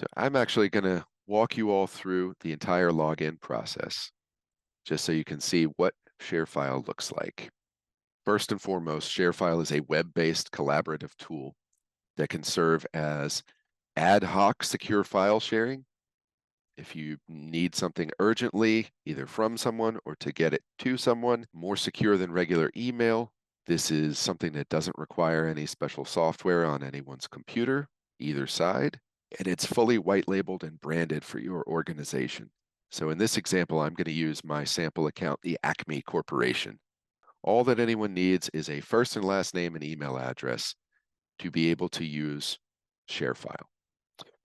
So I'm actually going to walk you all through the entire login process, just so you can see what ShareFile looks like. First and foremost, ShareFile is a web-based collaborative tool that can serve as ad hoc secure file sharing. If you need something urgently, either from someone or to get it to someone, more secure than regular email. This is something that doesn't require any special software on anyone's computer, either side, and it's fully white labeled and branded for your organization. So in this example, I'm going to use my sample account, the Acme Corporation. All that anyone needs is a first and last name and email address to be able to use ShareFile.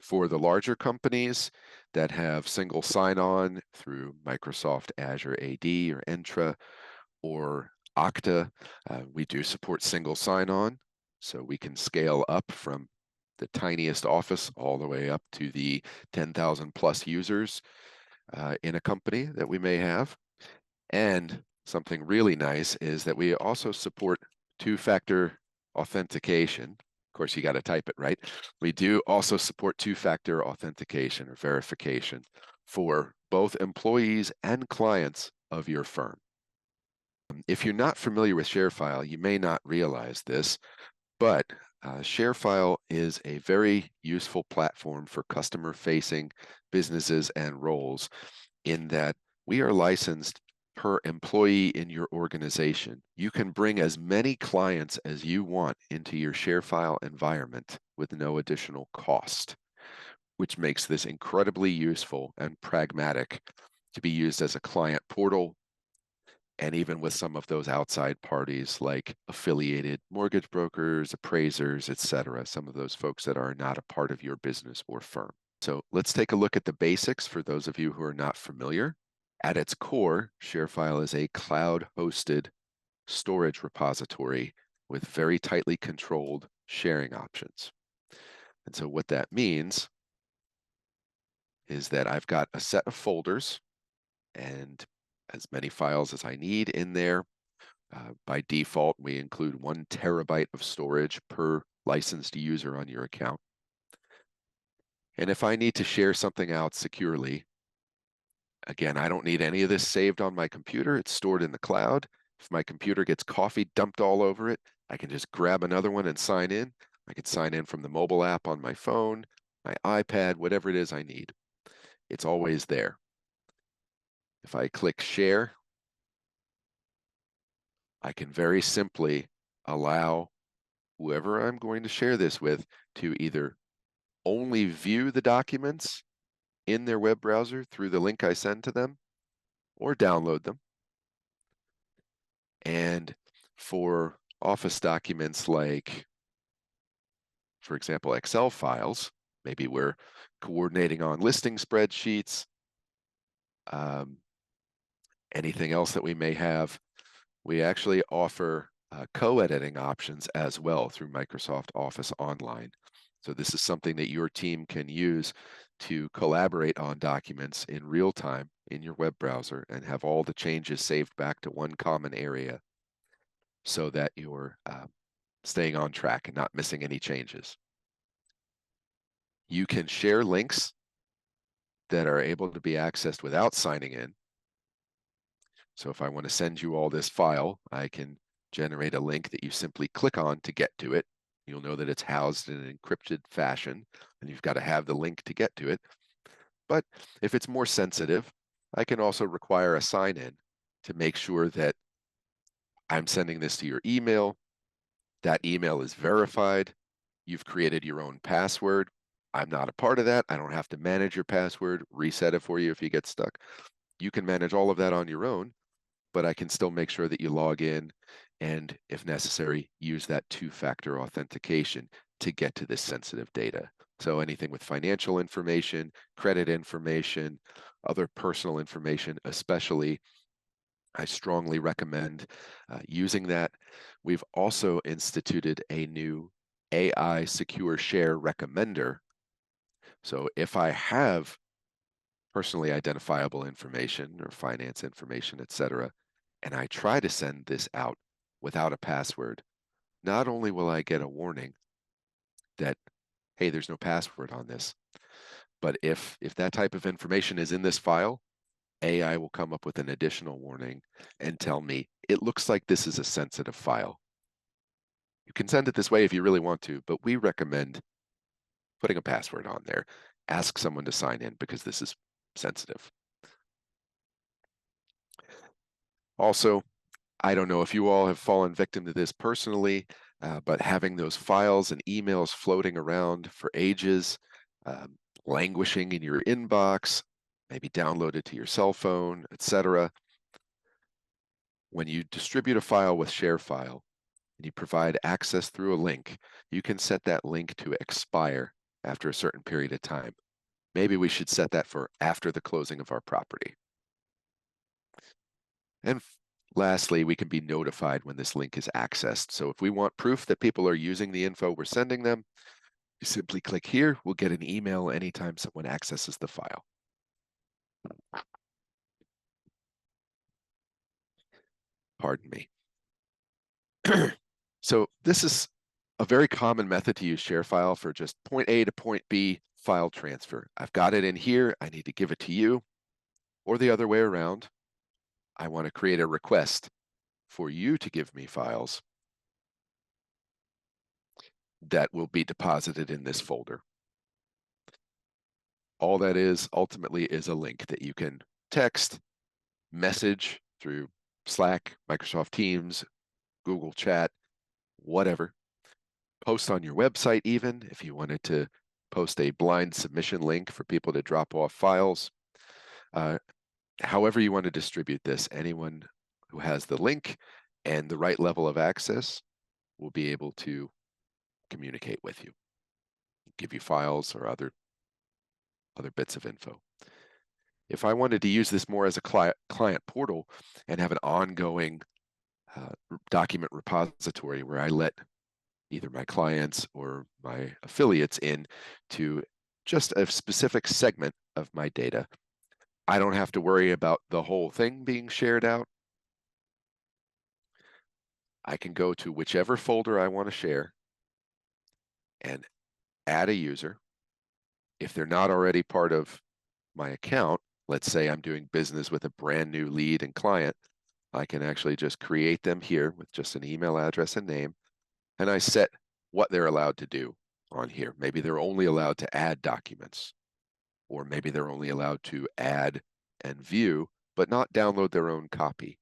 For the larger companies that have single sign-on through Microsoft Azure AD or Entra or Okta, we do support single sign-on, so we can scale up from the tiniest office all the way up to the 10,000 plus users in a company that we may have. And something really nice is that we also support two-factor authentication. Of course, you got to type it, right? We do also support two-factor authentication or verification for both employees and clients of your firm. If you're not familiar with ShareFile, you may not realize this, but ShareFile is a very useful platform for customer-facing businesses and roles in that we are licensed per employee in your organization. You can bring as many clients as you want into your ShareFile environment with no additional cost, which makes this incredibly useful and pragmatic to be used as a client portal, and even with some of those outside parties like affiliated mortgage brokers, appraisers, etc., some of those folks that are not a part of your business or firm. So let's take a look at the basics for those of you who are not familiar. At its core, ShareFile is a cloud-hosted storage repository with very tightly controlled sharing options. And so what that means is that I've got a set of folders and as many files as I need in there. By default, we include 1 terabyte of storage per licensed user on your account. And if I need to share something out securely, again, I don't need any of this saved on my computer. It's stored in the cloud. If my computer gets coffee dumped all over it, I can just grab another one and sign in. I can sign in from the mobile app on my phone, my iPad, whatever it is I need. It's always there. If I click share, I can very simply allow whoever I'm going to share this with to either only view the documents in their web browser through the link I send to them or download them. And for Office documents like, for example, Excel files, maybe we're coordinating on listing spreadsheets, anything else that we may have, we actually offer co-editing options as well through Microsoft Office Online. So this is something that your team can use to collaborate on documents in real time in your web browser and have all the changes saved back to one common area so that you're staying on track and not missing any changes. You can share links that are able to be accessed without signing in. So if I want to send you all this file, I can generate a link that you simply click on to get to it. You'll know that it's housed in an encrypted fashion, and you've got to have the link to get to it. But if it's more sensitive, I can also require a sign-in to make sure that I'm sending this to your email. That email is verified. You've created your own password. I'm not a part of that. I don't have to manage your password, reset it for you if you get stuck. You can manage all of that on your own, but I can still make sure that you log in and, if necessary, use that two-factor authentication to get to this sensitive data. So anything with financial information, credit information, other personal information, especially, I strongly recommend using that. We've also instituted a new AI Secure Share Recommender. So if I have personally identifiable information or finance information, etc., and I try to send this out without a password, not only will I get a warning that, hey, there's no password on this, But if that type of information is in this file, AI will come up with an additional warning and tell me, it looks like this is a sensitive file. You can send it this way if you really want to, but we recommend putting a password on there. Ask someone to sign in because this is sensitive. Also, I don't know if you all have fallen victim to this personally, but having those files and emails floating around for ages, languishing in your inbox, maybe downloaded to your cell phone, etc. When you distribute a file with ShareFile and you provide access through a link, you can set that link to expire after a certain period of time. Maybe we should set that for after the closing of our property. And lastly, we can be notified when this link is accessed. So if we want proof that people are using the info we're sending them, you simply click here. We'll get an email anytime someone accesses the file. Pardon me. So this is a very common method to use ShareFile for just point A to point B file transfer. I've got it in here. I need to give it to you, or the other way around. I want to create a request for you to give me files that will be deposited in this folder. All that is ultimately is a link that you can text, message through Slack, Microsoft Teams, Google Chat, whatever. Post on your website even if you wanted to post a blind submission link for people to drop off files. However you want to distribute this, anyone who has the link and the right level of access will be able to communicate with you, give you files or other bits of info. If I wanted to use this more as a client portal and have an ongoing document repository where I let either my clients or my affiliates in to just a specific segment of my data, I don't have to worry about the whole thing being shared out. I can go to whichever folder I want to share and add a user. If they're not already part of my account, let's say I'm doing business with a brand new lead and client, I can actually just create them here with just an email address and name, and I set what they're allowed to do on here. Maybe they're only allowed to add documents, or maybe they're only allowed to add and view, but not download their own copy.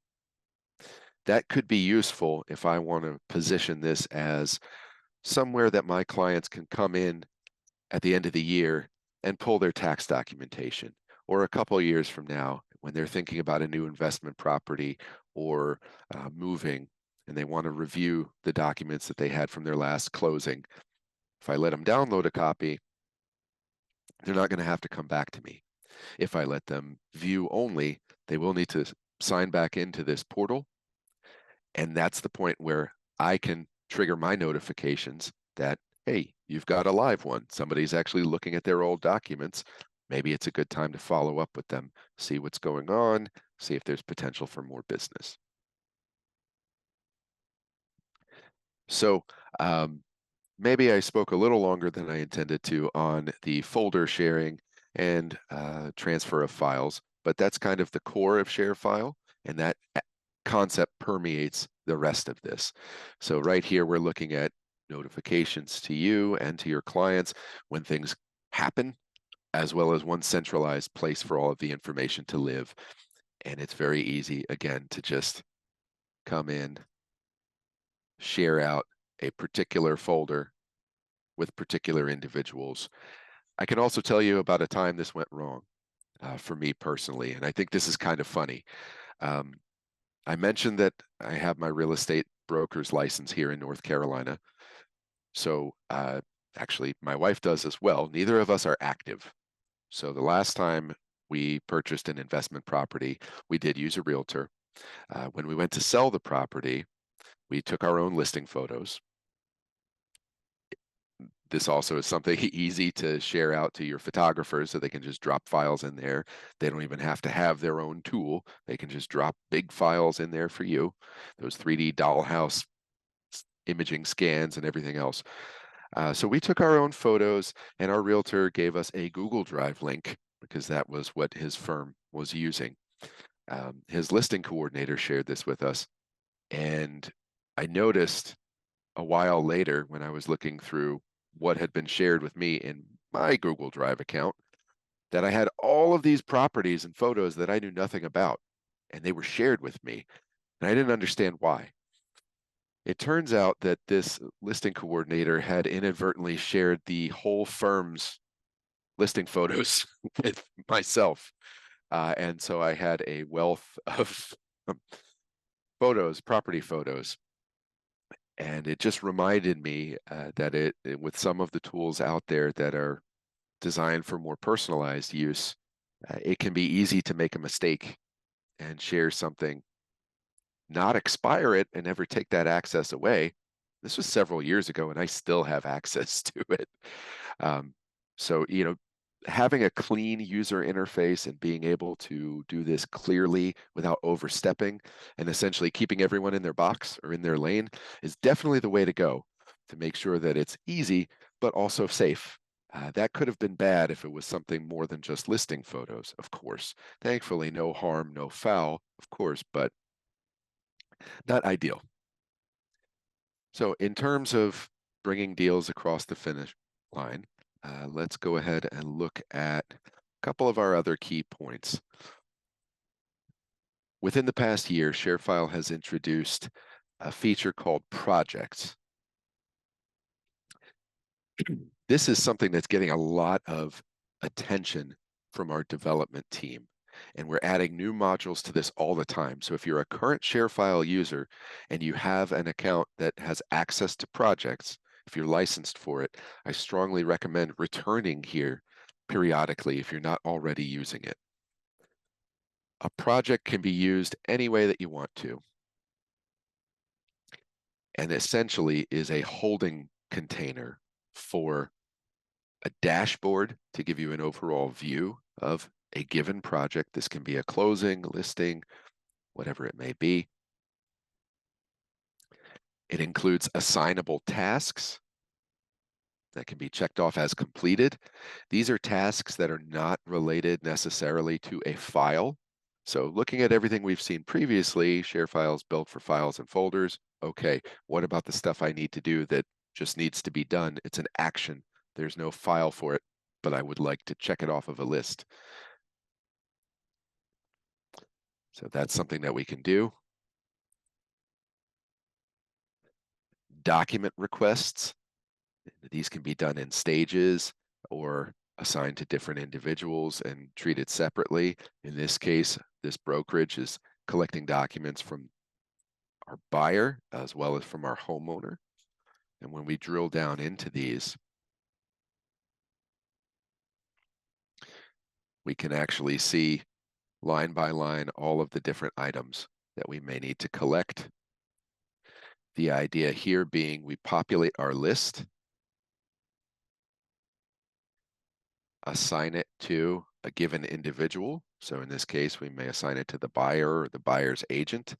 That could be useful if I want to position this as somewhere that my clients can come in at the end of the year and pull their tax documentation, or a couple of years from now when they're thinking about a new investment property or moving and they want to review the documents that they had from their last closing. If I let them download a copy, they're not going to have to come back to me. If I let them view only, they will need to sign back into this portal. And that's the point where I can trigger my notifications that, hey, you've got a live one. Somebody's actually looking at their old documents. Maybe it's a good time to follow up with them, see what's going on, see if there's potential for more business. So maybe I spoke a little longer than I intended to on the folder sharing and transfer of files, but that's kind of the core of ShareFile, and that concept permeates the rest of this. So right here, we're looking at notifications to you and to your clients when things happen, as well as one centralized place for all of the information to live. And it's very easy, again, to just come in, share out a particular folder with particular individuals. I can also tell you about a time this went wrong for me personally, and I think this is kind of funny. I mentioned that I have my real estate broker's license here in North Carolina. So actually, my wife does as well. Neither of us are active. So the last time we purchased an investment property, we did use a realtor. When we went to sell the property, we took our own listing photos. This also is something easy to share out to your photographers so they can just drop files in there. They don't even have to have their own tool. They can just drop big files in there for you. Those 3D dollhouse imaging scans and everything else. So we took our own photos, and our realtor gave us a Google Drive link because that was what his firm was using. His listing coordinator shared this with us, and I noticed a while later when I was looking through what had been shared with me in my Google Drive account that I had all of these properties and photos that I knew nothing about, and they were shared with me, and I didn't understand why. It turns out that this listing coordinator had inadvertently shared the whole firm's listing photos with myself. And so I had a wealth of photos, property photos. And it just reminded me that with some of the tools out there that are designed for more personalized use, it can be easy to make a mistake and share something, not expire it and never take that access away. This was several years ago, and I still have access to it. Um, so, having a clean user interface and being able to do this clearly without overstepping and essentially keeping everyone in their box or in their lane is definitely the way to go to make sure that it's easy, but also safe. That could have been bad if it was something more than just listing photos, of course. Thankfully, no harm, no foul, of course, but not ideal. So in terms of bringing deals across the finish line, let's go ahead and look at a couple of our other key points. Within the past year, ShareFile has introduced a feature called projects. This is something that's getting a lot of attention from our development team. And we're adding new modules to this all the time. So if you're a current ShareFile user and you have an account that has access to projects, if you're licensed for it, I strongly recommend returning here periodically if you're not already using it. A project can be used any way that you want to, and essentially is a holding container for a dashboard to give you an overall view of a given project. This can be a closing, listing, whatever it may be. It includes assignable tasks that can be checked off as completed. These are tasks that are not related necessarily to a file. So looking at everything we've seen previously, ShareFile is built for files and folders. Okay, what about the stuff I need to do that just needs to be done? It's an action. There's no file for it, but I would like to check it off of a list. So that's something that we can do. Document requests. These can be done in stages or assigned to different individuals and treated separately. In this case, this brokerage is collecting documents from our buyer as well as from our homeowner. And when we drill down into these, we can actually see line by line all of the different items that we may need to collect. The idea here being we populate our list, assign it to a given individual. So in this case, we may assign it to the buyer or the buyer's agent.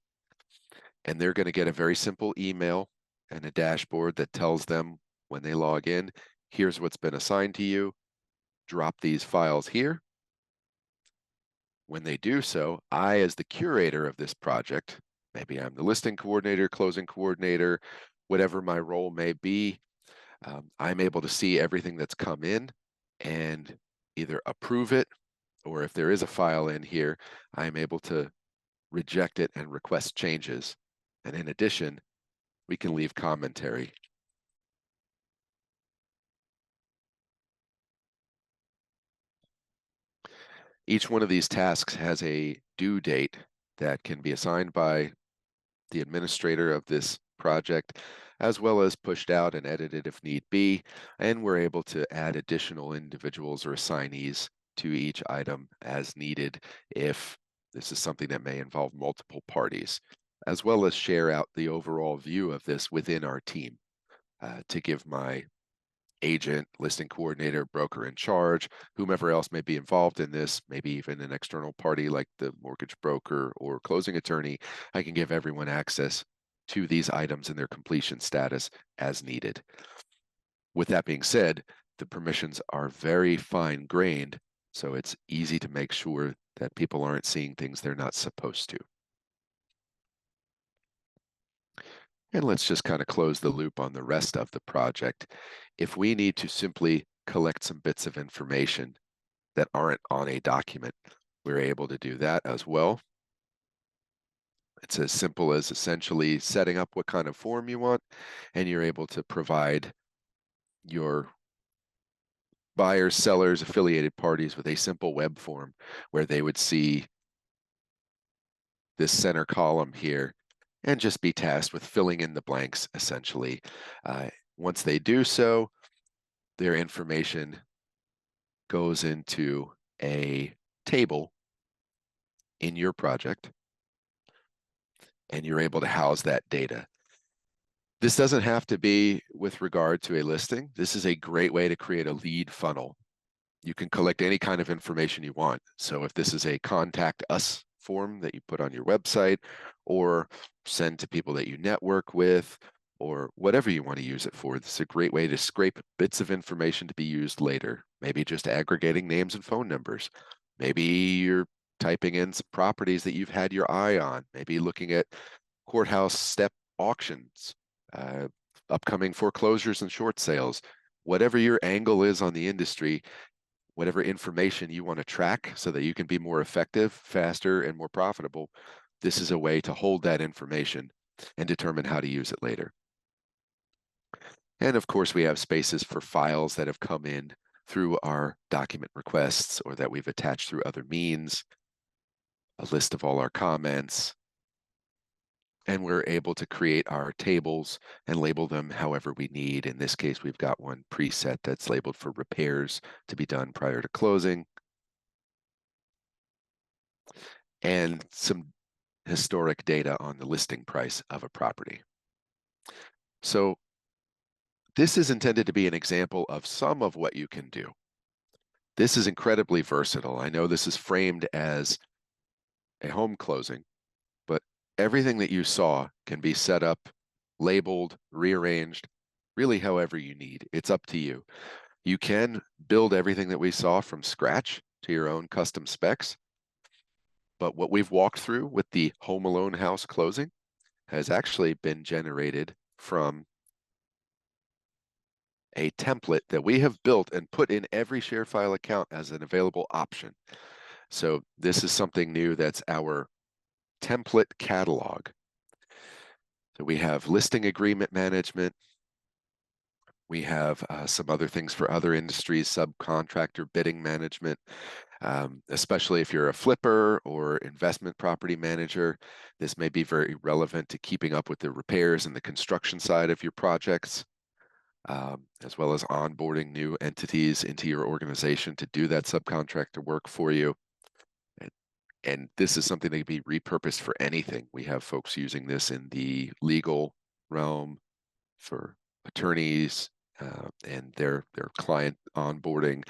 And they're going to get a very simple email and a dashboard that tells them when they log in, here's what's been assigned to you, drop these files here. When they do so, I, as the curator of this project, maybe I'm the listing coordinator, closing coordinator, whatever my role may be, I'm able to see everything that's come in and either approve it, or if there is a file in here, I'm able to reject it and request changes. And in addition, we can leave commentary. Each one of these tasks has a due date that can be assigned by the administrator of this project, as well as pushed out and edited if need be. And we're able to add additional individuals or assignees to each item as needed if this is something that may involve multiple parties, as well as share out the overall view of this within our team to give my agent, listing coordinator, broker in charge, whomever else may be involved in this, maybe even an external party like the mortgage broker or closing attorney, I can give everyone access to these items and their completion status as needed. With that being said, the permissions are very fine-grained, so it's easy to make sure that people aren't seeing things they're not supposed to. And let's just kind of close the loop on the rest of the project. If we need to simply collect some bits of information that aren't on a document, we're able to do that as well. It's as simple as essentially setting up what kind of form you want, and you're able to provide your buyers, sellers, affiliated parties with a simple web form where they would see this center column here and just be tasked with filling in the blanks, essentially. Once they do so, their information goes into a table in your project, and you're able to house that data. This doesn't have to be with regard to a listing. This is a great way to create a lead funnel. You can collect any kind of information you want. So if this is a contact us form that you put on your website, or send to people that you network with, or whatever you want to use it for, this is a great way to scrape bits of information to be used later. Maybe just aggregating names and phone numbers. Maybe you're typing in some properties that you've had your eye on. Maybe looking at courthouse step auctions, upcoming foreclosures and short sales. Whatever your angle is on the industry, whatever information you want to track so that you can be more effective, faster, and more profitable, this is a way to hold that information and determine how to use it later. And of course, we have spaces for files that have come in through our document requests or that we've attached through other means, a list of all our comments, and we're able to create our tables and label them however we need. In this case, we've got one preset that's labeled for repairs to be done prior to closing, and some historic data on the listing price of a property. So this is intended to be an example of some of what you can do. This is incredibly versatile. I know this is framed as a home closing, but everything that you saw can be set up, labeled, rearranged, really however you need. It's up to you. You can build everything that we saw from scratch to your own custom specs, but what we've walked through with the Home Alone house closing has actually been generated from a template that we have built and put in every ShareFile account as an available option. So this is something new that's our template catalog. So we have listing agreement management. We have some other things for other industries, subcontractor bidding management, especially if you're a flipper or investment property manager. This may be very relevant to keeping up with the repairs and the construction side of your projects, as well as onboarding new entities into your organization to do that subcontractor work for you. And this is something that can be repurposed for anything. We have folks using this in the legal realm for attorneys and their client onboarding,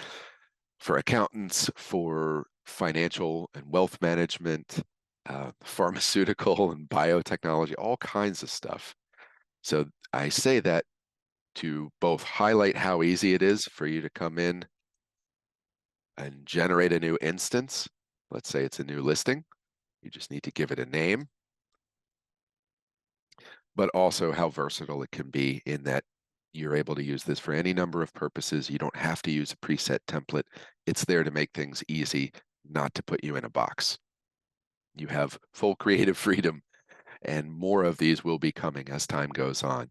for accountants, for financial and wealth management, pharmaceutical and biotechnology, all kinds of stuff. So I say that to both highlight how easy it is for you to come in and generate a new instance. Let's say it's a new listing. You just need to give it a name, but also how versatile it can be in that you're able to use this for any number of purposes. You don't have to use a preset template. It's there to make things easy, not to put you in a box. You have full creative freedom, and more of these will be coming as time goes on.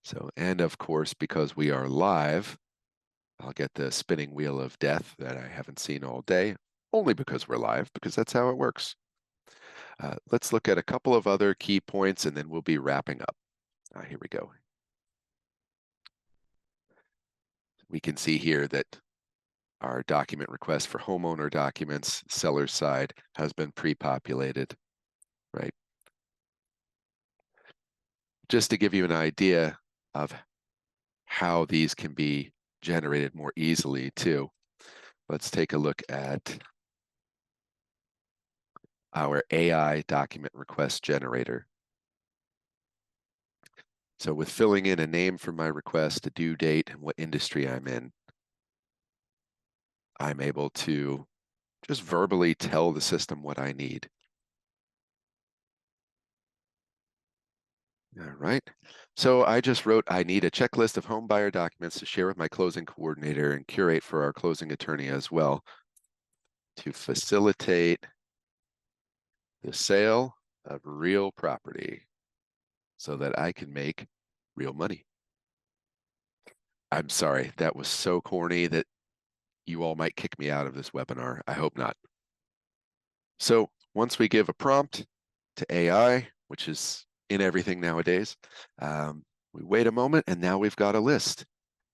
So, and of course, because we are live, I'll get the spinning wheel of death that I haven't seen all day, only because we're live, because that's how it works. Let's look at a couple of other key points and then we'll be wrapping up. Here we go. We can see here that our document request for homeowner documents, seller's side, has been pre-populated, right? Just to give you an idea of how these can be generated more easily too, let's take a look at our AI document request generator. So with filling in a name for my request, a due date, and what industry I'm in, I'm able to just verbally tell the system what I need. All right. So I just wrote, I need a checklist of home buyer documents to share with my closing coordinator and curate for our closing attorney as well to facilitate the sale of real property so that I can make real money. I'm sorry, that was so corny that you all might kick me out of this webinar. I hope not. So once we give a prompt to AI, which is in everything nowadays, we wait a moment and now we've got a list.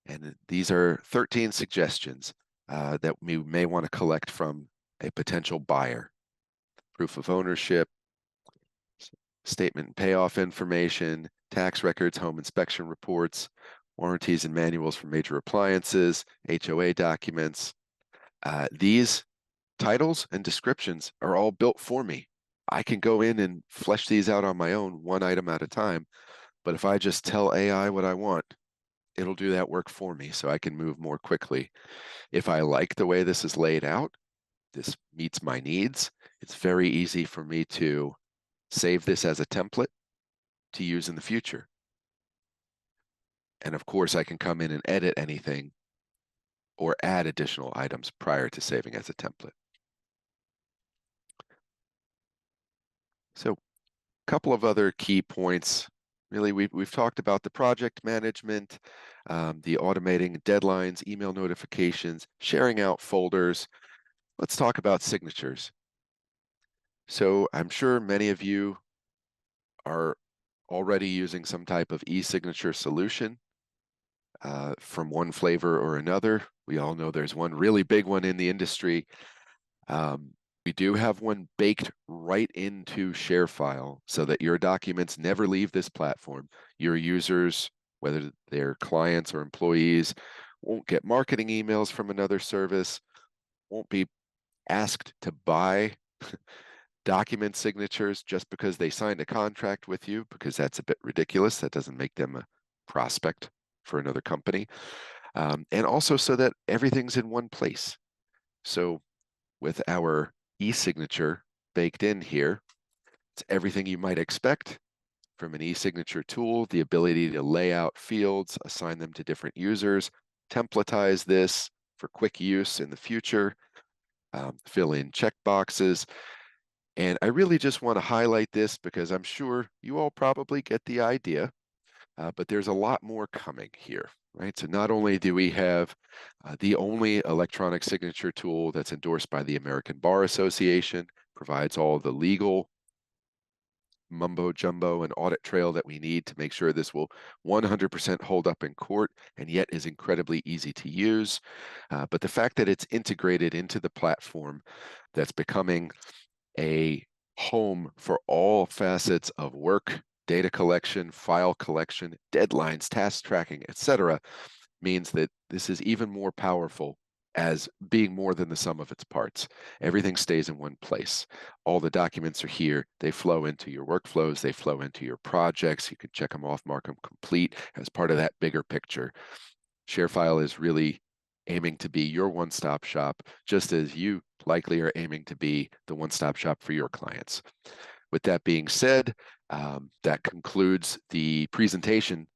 And these are 13 suggestions that we may want to collect from a potential buyer. Proof of ownership, statement and payoff information, tax records, home inspection reports, warranties and manuals for major appliances, HOA documents. These titles and descriptions are all built for me. I can go in and flesh these out on my own, one item at a time. But if I just tell AI what I want, it'll do that work for me so I can move more quickly. If I like the way this is laid out, this meets my needs, it's very easy for me to save this as a template to use in the future. And of course, I can come in and edit anything or add additional items prior to saving as a template. So a couple of other key points. Really, we've talked about the project management, the automating deadlines, email notifications, sharing out folders. Let's talk about signatures. So I'm sure many of you are already using some type of e-signature solution from one flavor or another. We all know there's one really big one in the industry. We do have one baked right into ShareFile so that your documents never leave this platform. Your users, whether they're clients or employees, won't get marketing emails from another service, won't be asked to buy document signatures just because they signed a contract with you, because that's a bit ridiculous. That doesn't make them a prospect for another company. And also so that everything's in one place. So with our e-signature baked in here, it's everything you might expect from an e-signature tool, the ability to lay out fields, assign them to different users, templatize this for quick use in the future, fill in checkboxes. And I really just want to highlight this because I'm sure you all probably get the idea, but there's a lot more coming here, right? So not only do we have the only electronic signature tool that's endorsed by the American Bar Association, provides all the legal mumbo jumbo and audit trail that we need to make sure this will 100% hold up in court and yet is incredibly easy to use. But the fact that it's integrated into the platform that's becoming a home for all facets of work, data collection, file collection, deadlines, task tracking, etc., means that this is even more powerful as being more than the sum of its parts. Everything stays in one place. All the documents are here. They flow into your workflows. They flow into your projects. You can check them off, mark them complete as part of that bigger picture. ShareFile is really aiming to be your one-stop shop, just as you likely are aiming to be the one-stop shop for your clients. With that being said, that concludes the presentation